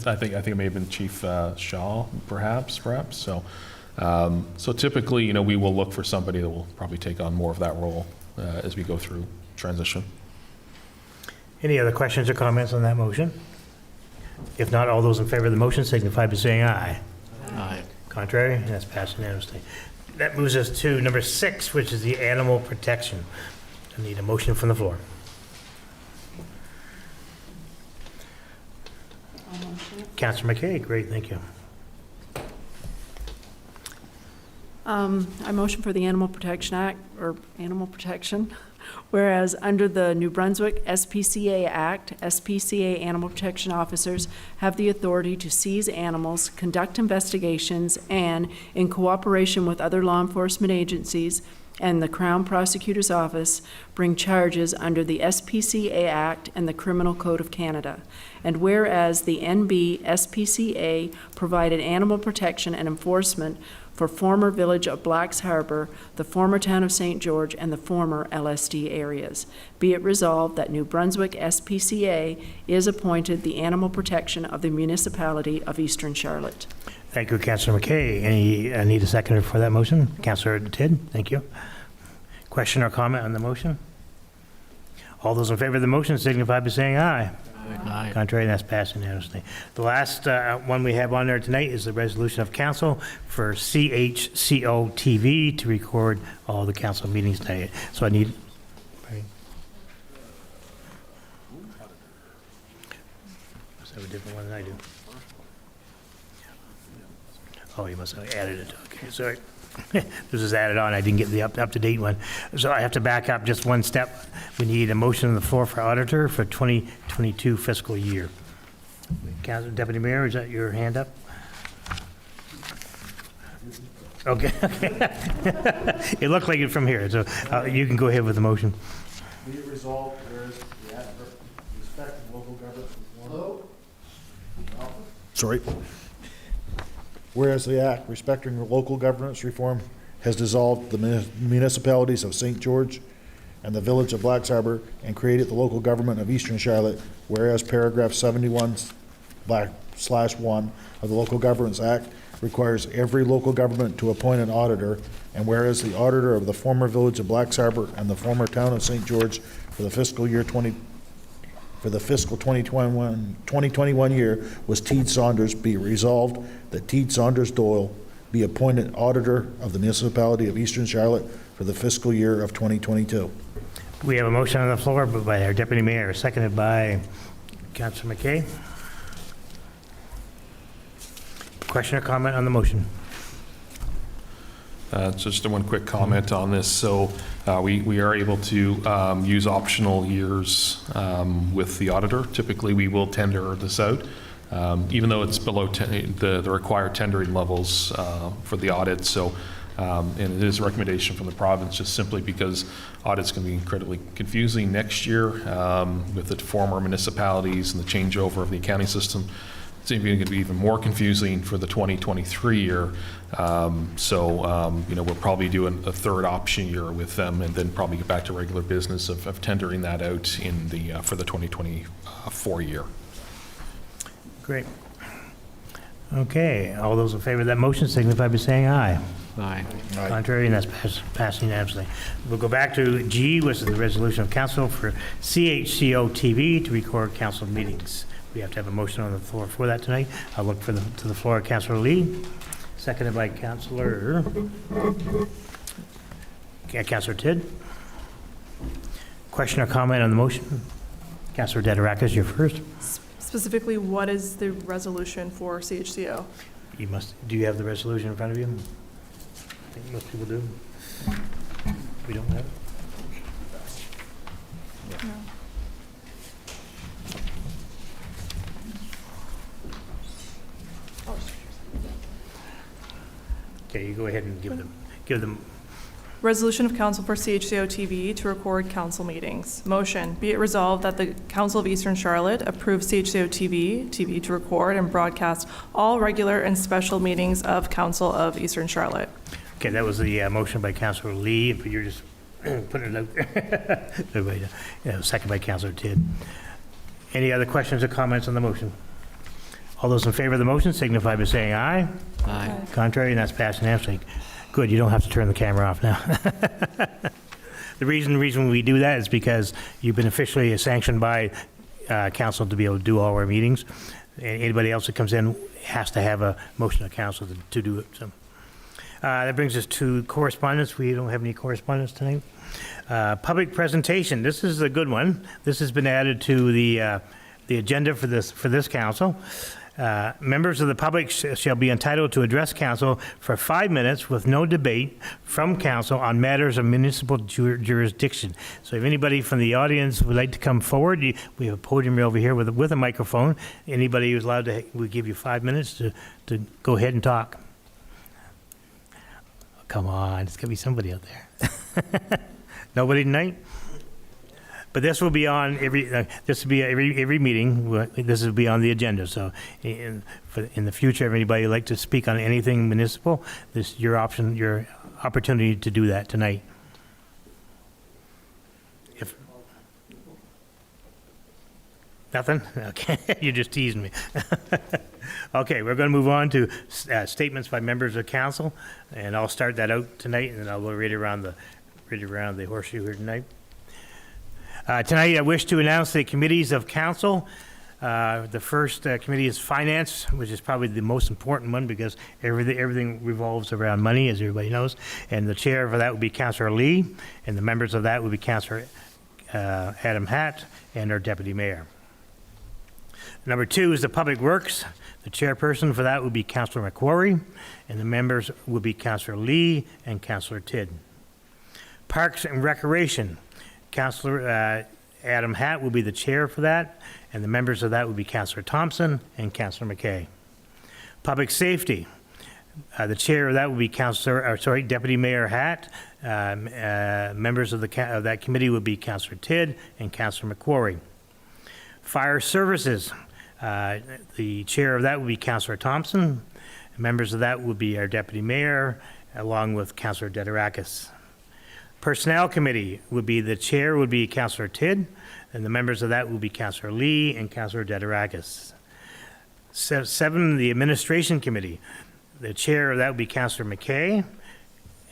I think it may have been Chief Shaw, perhaps. So typically, we will look for somebody that will probably take on more of that role as we go through transition. Any other questions or comments on that motion? If not, all those in favor of the motion signify by saying aye. Aye. Contrary? That's passed unanimously. That moves us to number 6, which is the animal protection. I need a motion from the floor. Councillor McKay, great, thank you. I motion for the Animal Protection Act, or Animal Protection, whereas under the New Brunswick SPCA Act, SPCA animal protection officers have the authority to seize animals, conduct investigations, and, in cooperation with other law enforcement agencies and the Crown Prosecutor's Office, bring charges under the SPCA Act and the Criminal Code of Canada. And whereas the NB SPCA provided animal protection and enforcement for former village of Blacks Harbor, the former town of St. George, and the former LSD areas. Be it resolved that New Brunswick SPCA is appointed the animal protection of the municipality of Eastern Charlotte. Thank you, Councillor McKay. I need a seconder for that motion. Councillor Tidd, thank you. Question or comment on the motion? All those in favor of the motion signify by saying aye. Aye. Contrary, that's passed unanimously. The last one we have on there tonight is the resolution of council for CHCO TV to record all the council meetings tonight. So I need... Must have a different one than I do. Oh, you must have added it. Okay, sorry. This is added on. I didn't get the up-to-date one. So I have to back up just one step. We need a motion on the floor for auditor for 2022 fiscal year. Council Deputy Mayor, is that your hand up? Okay. It looked like it from here, so you can go ahead with the motion. Be it resolved, whereas the act respect local government. Hello? Sorry. Whereas the act respecting local governance reform has dissolved the municipalities of St. George and the village of Blacks Harbor and created the local government of Eastern Charlotte, whereas paragraph 71/1 of the Local Governance Act requires every local government to appoint an auditor, and whereas the auditor of the former village of Blacks Harbor and the former town of St. George for the fiscal year for the fiscal 2021 year was Teed Saunders. Be it resolved that Teed Saunders Doyle be appointed auditor of the municipality of Eastern Charlotte for the fiscal year of 2022. We have a motion on the floor by our deputy mayor, seconded by Councilor McKay. Question or comment on the motion? Just one quick comment on this. So we are able to use optional years with the auditor. Typically, we will tender this out, even though it's below the required tendering levels for the audit. So, and it is a recommendation from the province, just simply because audits can be incredibly confusing next year with the former municipalities and the changeover of the accounting system. It's going to be even more confusing for the 2023 year. We'll probably do a third option year with them, and then probably get back to regular business of tendering that out in the for the 2024 year. Great. Okay, all those in favor of that motion signify by saying aye. Aye. Contrary, and that's passing unanimously. We'll go back to G, which is the resolution of council for CHCO TV to record council meetings. We have to have a motion on the floor for that tonight. I'll look to the floor, Councilor Lee, seconded by Councilor Tidd. Question or comment on the motion? Councilor Dederakis, you're first. Specifically, what is the resolution for CHCO? Do you have the resolution in front of you? I think most people do. We don't have it? No. Okay, you go ahead and give them. Resolution of Council for CHCO TV to record council meetings. Motion, be it resolved that the Council of Eastern Charlotte approves CHCO TV to record and broadcast all regular and special meetings of Council of Eastern Charlotte. Okay, that was the motion by Councilor Lee, but you're just putting it out there. Everybody, second by Councilor Tidd. Any other questions or comments on the motion? All those in favor of the motion signify by saying aye. Aye. Contrary, and that's passed unanimously. Good, you don't have to turn the camera off now. The reason we do that is because you've been officially sanctioned by council to be able to do all our meetings. Anybody else that comes in has to have a motion of council to do it. So that brings us to correspondence. We don't have any correspondence tonight. Public presentation. This is a good one. This has been added to the agenda for this council. Members of the public shall be entitled to address council for 5 minutes with no debate from council on matters of municipal jurisdiction. So if anybody from the audience would like to come forward, we have a podium over here with a microphone. Anybody who's allowed to, we give you 5 minutes to go ahead and talk. Come on, it's gonna be somebody out there. Nobody tonight? But this will be on every meeting. This will be on the agenda. So in the future, if anybody would like to speak on anything municipal, this is your opportunity to do that tonight. If nothing? Okay, you're just teasing me. Okay, we're going to move on to statements by members of council, and I'll start that out tonight, and then I'll read around the horseshoe here tonight. Tonight, I wish to announce the committees of council. The first committee is finance, which is probably the most important one because everything revolves around money, as everybody knows. And the chair for that would be Councillor Lee, and the members of that would be Councillor Adam Hatt and our deputy mayor. Number 2 is the public works. The chairperson for that would be Councillor McQuarrie, and the members would be Councillor Lee and Councillor Tidd. Parks and recreation. Councillor Adam Hatt will be the chair for that, and the members of that would be Councillor Thompson and Councillor McKay. Public safety, the chair of that would be Deputy Mayor Hatt. Members of that committee would be Councillor Tidd and Councillor McQuarrie. Fire services, the chair of that would be Councillor Thompson. Members of that would be our Deputy Mayor, along with Councillor Dederakis. Personnel Committee would be, the chair would be Councillor Tidd, and the members of that would be Councillor Lee and Councillor Dederakis. 7, the Administration Committee. The chair of that would be Councillor McKay,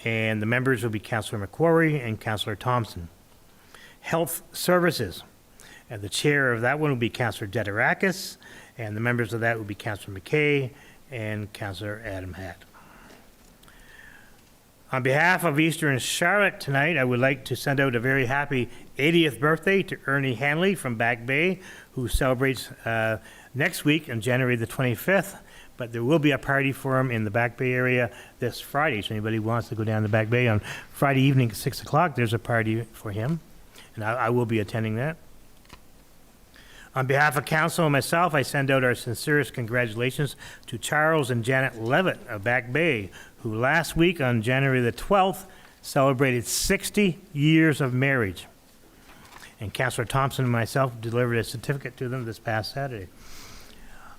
and the members would be Councillor McQuarrie and Councillor Thompson. Health Services. And the chair of that one will be Councillor Dederakis, and the members of that will be Councillor McKay and Councillor Adam Hatt. On behalf of Eastern Charlotte tonight, I would like to send out a very happy 80th birthday to Ernie Hanley from Back Bay, who celebrates next week on January the 25th. But there will be a party for him in the Back Bay area this Friday. So anybody who wants to go down to Back Bay on Friday evening at 6 o'clock, there's a party for him. And I will be attending that. On behalf of council and myself, I send out our sincerest congratulations to Charles and Janet Levitt of Back Bay, who last week on January the 12th celebrated 60 years of marriage. And Councillor Thompson and myself delivered a certificate to them this past Saturday.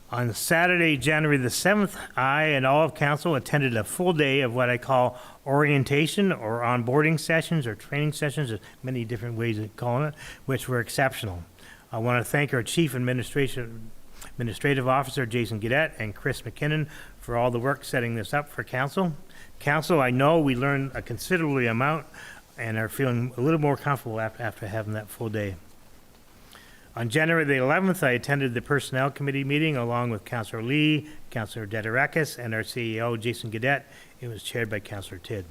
On Saturday, January the 7th, I and all of council attended a full day of what I call orientation or onboarding sessions or training sessions, there's many different ways of calling it, which were exceptional. I want to thank our Chief Administrative Officer, Jason Gaudette, and Chris McKinnon for all the work setting this up for council. Council, I know we learned a considerable amount and are feeling a little more comfortable after having that full day. On January the 11th, I attended the Personnel Committee meeting along with Councillor Lee, Councillor Dederakis, and our CEO, Jason Gaudette. It was chaired by Councillor Tidd.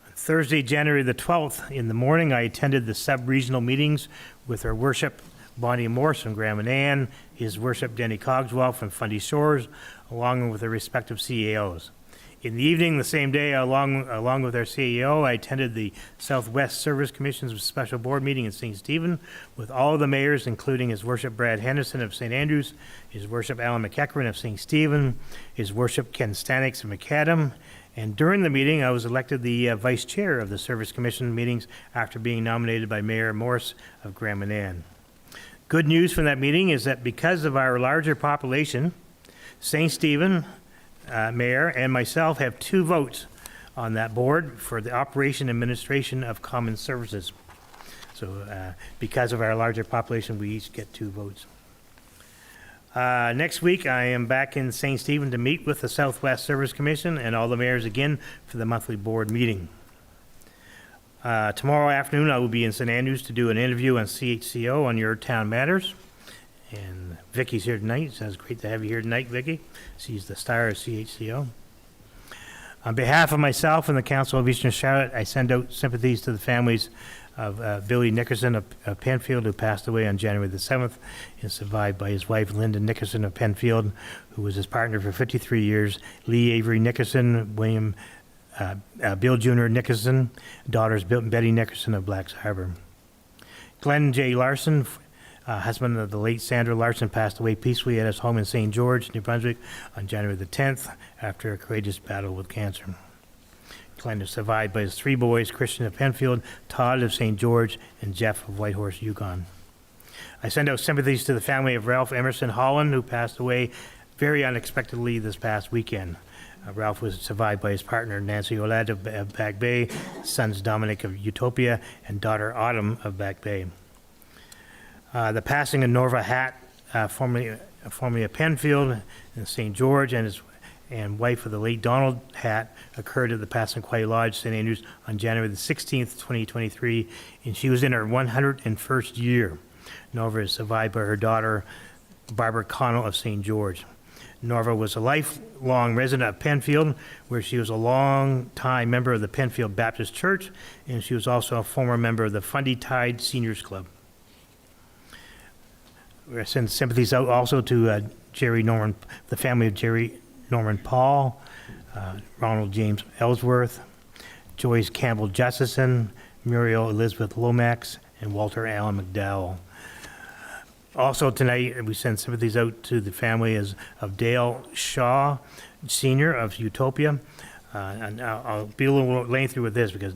On Thursday, January the 12th, in the morning, I attended the sub-regional meetings with our worship, Bonnie Morse from Grand Manan, his worship, Denny Cogswell from Fundy Shores, along with their respective CEOs. In the evening, the same day, along with our CEO, I attended the Southwest Service Commission's special board meeting in St. Stephen with all of the mayors, including His Worship Brad Henderson of St. Andrews, His Worship Alan McEachran of St. Stephen, His Worship Ken Stanix of McAdam. And during the meeting, I was elected the vice chair of the Service Commission meetings after being nominated by Mayor Morse of Grand Manan. Good news from that meeting is that because of our larger population, St. Stephen, Mayor and myself have 2 votes on that board for the operation and administration of common services. So because of our larger population, we each get 2 votes. Next week, I am back in St. Stephen to meet with the Southwest Service Commission and all the mayors again for the monthly board meeting. Tomorrow afternoon, I will be in St. Andrews to do an interview on CHCO on Your Town Matters. And Vicky's here tonight, so it's great to have you here tonight, Vicky. She's the star of CHCO. On behalf of myself and the Council of Eastern Charlotte, I send out sympathies to the families of Billy Nickerson of Penfield, who passed away on January the 7th, and survived by his wife, Linda Nickerson of Penfield, who was his partner for 53 years, Lee Avery Nickerson, Bill Jr. Nickerson, daughters Betty Nickerson of Blacks Harbor. Glenn J. Larson, husband of the late Sandra Larson, passed away peacefully at his home in St. George, New Brunswick, on January the 10th after a courageous battle with cancer. Glenn is survived by his 3 boys, Christian of Penfield, Todd of St. George, and Jeff of Whitehorse, Yukon. I send out sympathies to the family of Ralph Emerson Holland, who passed away very unexpectedly this past weekend. Ralph was survived by his partner, Nancy Oled of Back Bay, sons Dominic of Utopia, and daughter Autumn of Back Bay. The passing of Norva Hatt, formerly of Penfield and St. George, and wife of the late Donald Hatt, occurred at the Passamaquoddy Lodge, St. Andrews, on January the 16th, 2023, and she was in her 101st year. Norva is survived by her daughter, Barbara Connell of St. George. Norva was a lifelong resident of Penfield, where she was a long-time member of the Penfield Baptist Church, and she was also a former member of the Fundy Tide Seniors Club. We send sympathies out also to Jerry Norman, the family of Jerry Norman Paul, Ronald James Ellsworth, Joyce Campbell Justison, Muriel Elizabeth Lomax, and Walter Allen McDowell. Also tonight, we send sympathies out to the family of Dale Shaw, Sr. of Utopia. And I'll be a little lengthy with this because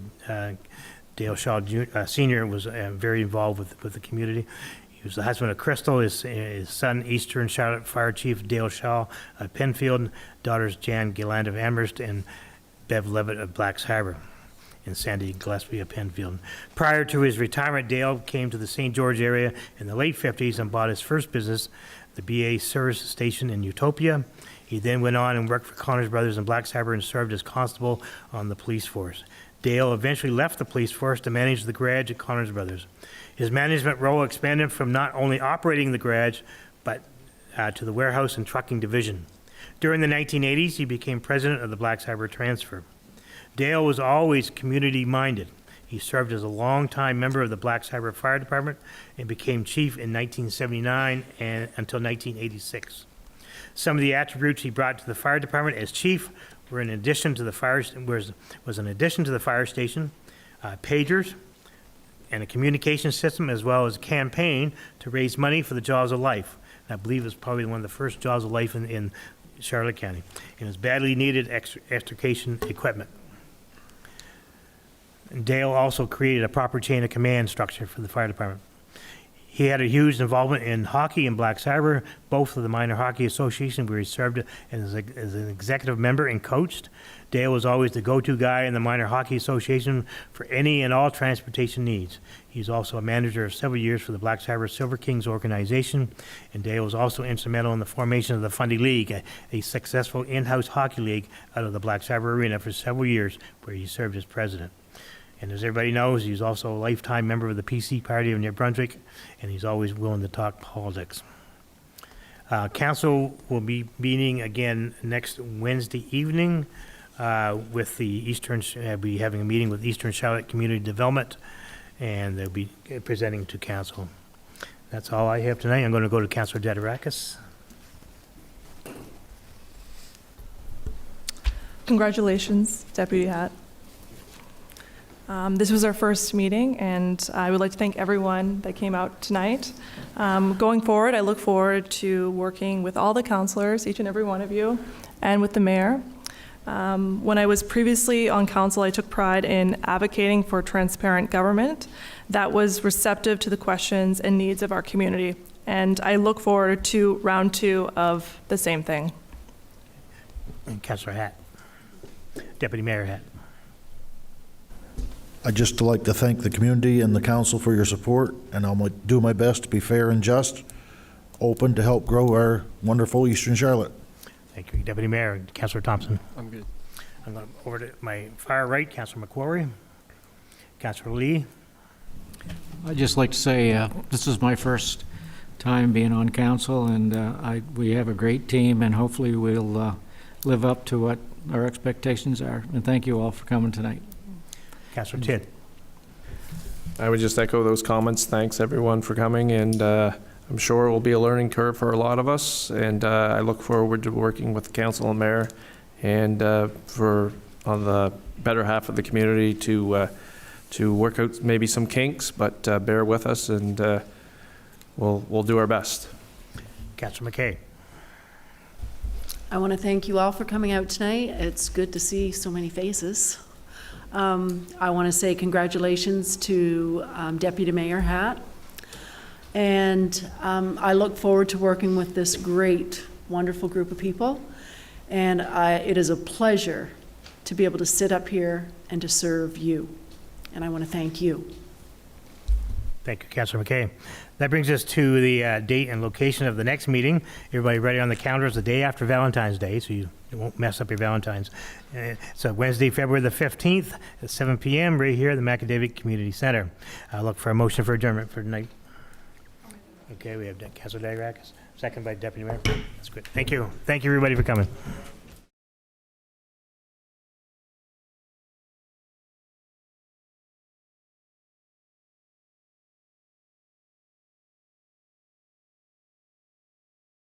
Dale Shaw Sr. was very involved with the community. He was the husband of Crystal, his son, Eastern Charlotte Fire Chief Dale Shaw of Penfield, daughters Jan Gilland of Amherst, and Bev Levitt of Blacks Harbor, and Sandy Gillespie of Penfield. Prior to his retirement, Dale came to the St. George area in the late 50s and bought his first business, the BA Service Station in Utopia. He then went on and worked for Connors Brothers in Blacks Harbor and served as constable on the police force. Dale eventually left the police force to manage the garage at Connors Brothers. His management role expanded from not only operating the garage, but to the warehouse and trucking division. During the 1980s, he became president of the Blacks Harbor Transfer. Dale was always community-minded. He served as a longtime member of the Blacks Harbor Fire Department and became chief in 1979 and until 1986. Some of the attributes he brought to the fire department as chief were in addition to the fire station, pagers, and a communication system, as well as a campaign to raise money for the Jaws of Life. And I believe it's probably one of the first Jaws of Life in Charlotte County. And it's badly needed extrication equipment. And Dale also created a proper chain of command structure for the fire department. He had a huge involvement in hockey in Blacks Harbor, both of the Minor Hockey Association, where he served as an executive member and coached. Dale was always the go-to guy in the Minor Hockey Association for any and all transportation needs. He's also a manager of several years for the Blacks Harbor Silver Kings organization, and Dale was also instrumental in the formation of the Fundy League, a successful in-house hockey league out of the Blacks Harbor Arena for several years, where he served as president. And as everybody knows, he's also a lifetime member of the PC Party of New Brunswick, and he's always willing to talk politics. Council will be meeting again next Wednesday evening with the be having a meeting with Eastern Charlotte Community Development, and they'll be presenting to council. That's all I have tonight. I'm going to go to Councilor Dederakis. Congratulations, Deputy Hatt. This was our first meeting, and I would like to thank everyone that came out tonight. Going forward, I look forward to working with all the councilors, each and every one of you, and with the mayor. When I was previously on council, I took pride in advocating for transparent government that was receptive to the questions and needs of our community. And I look forward to round 2 of the same thing. And Councilor Hatt. Deputy Mayor Hatt. I'd just like to thank the community and the council for your support, and I'll do my best to be fair and just, open to help grow our wonderful Eastern Charlotte. Thank you, Deputy Mayor. Councilor Thompson. I'm good. I'm going over to my far right, Councilor McQuarrie. Councilor Lee. I'd just like to say this is my first time being on council, and we have a great team, and hopefully we'll live up to what our expectations are. And thank you all for coming tonight. Councilor Tidd. I would just echo those comments. Thanks, everyone, for coming, and I'm sure it will be a learning curve for a lot of us, and I look forward to working with the council and mayor and on the better half of the community to work out maybe some kinks, but bear with us, and we'll do our best. Councilor McKay. I want to thank you all for coming out tonight. It's good to see so many faces. I want to say congratulations to Deputy Mayor Hatt. And I look forward to working with this great, wonderful group of people. And it is a pleasure to be able to sit up here and to serve you. And I want to thank you. Thank you, Councilor McKay. That brings us to the date and location of the next meeting. Everybody ready on the calendars the day after Valentine's Day, so you won't mess up your Valentine's. So Wednesday, February the 15th at 7 p.m. right here at the Macadavic Community Center. I look for a motion for adjournment for tonight. Okay, we have Councilor Dederakis, second by Deputy Mayor. That's good. Thank you. Thank you, everybody, for coming.